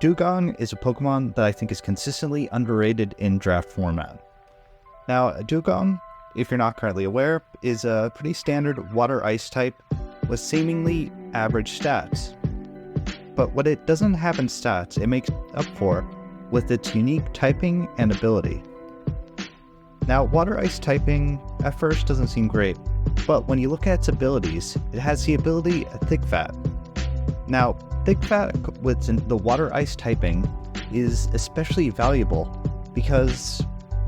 Dewgong is a Pokemon that I think is consistently underrated in draft format. Now, Dewgong, if you're not currently aware, is a pretty standard water-ice type with seemingly average stats. But what it doesn't have in stats, it makes up for with its unique typing and ability. Now, water-ice typing at first doesn't seem great, but when you look at its abilities, it has the ability Thick Fat. Now, Thick Fat with the water-ice typing is especially valuable because,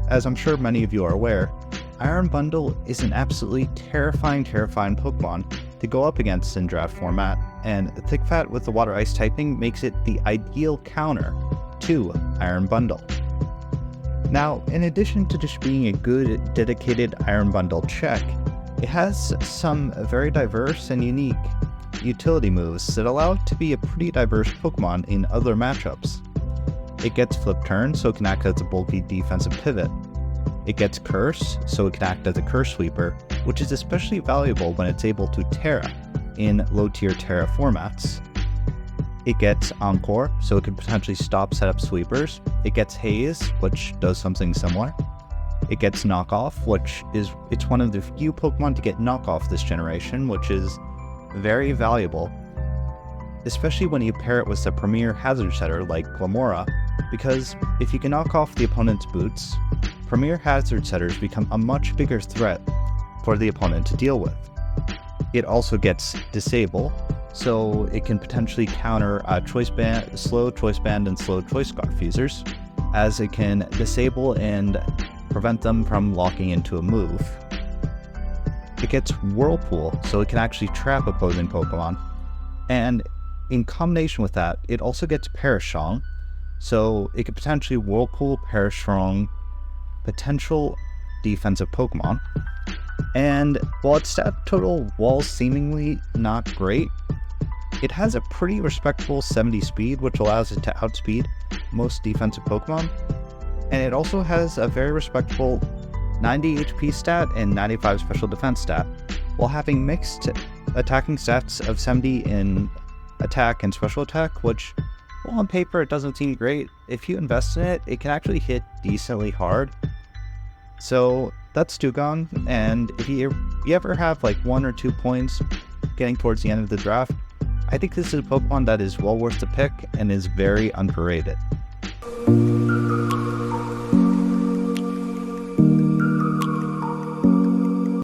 as I'm sure many of you are aware, Iron Bundle is an absolutely terrifying Pokemon to go up against in draft format, and Thick Fat with the water-ice typing makes it the ideal counter to Iron Bundle. Now, in addition to just being a good, dedicated Iron Bundle check, it has some very diverse and unique utility moves that allow it to be a pretty diverse Pokemon in other matchups. It gets Flip Turn, so it can act as a bulky defensive pivot. It gets Curse, so it can act as a Curse Sweeper, which is especially valuable when it's able to Terra in low-tier Terra formats. It gets Encore, so it can potentially stop setup sweepers. It gets Haze, which does something similar. It gets Knockoff, it's one of the few Pokemon to get Knockoff this generation, which is very valuable, especially when you pair it with a premier hazard setter like Glamora, because if you can knock off the opponent's boots, premier hazard setters become a much bigger threat for the opponent to deal with. It also gets Disable, so it can potentially counter slow Choice Band and slow Choice Scarf users, as it can disable and prevent them from locking into a move. It gets Whirlpool, so it can actually trap opposing Pokemon, and in combination with that, it also gets Peristrong, so it could potentially Whirlpool Peristrong potential defensive Pokemon. And while its stat total, while seemingly not great, it has a pretty respectable 70 speed, which allows it to outspeed most defensive Pokemon, and it also has a very respectable 90 HP stat and 95 special defense stat, while having mixed attacking stats of 70 in attack and special attack, which, well, on paper it doesn't seem great. If you invest in it, it can actually hit decently hard. So that's Dewgong, and if you ever have like 1 or 2 points getting towards the end of the draft, I think this is a Pokemon that is well worth the pick and is very underrated.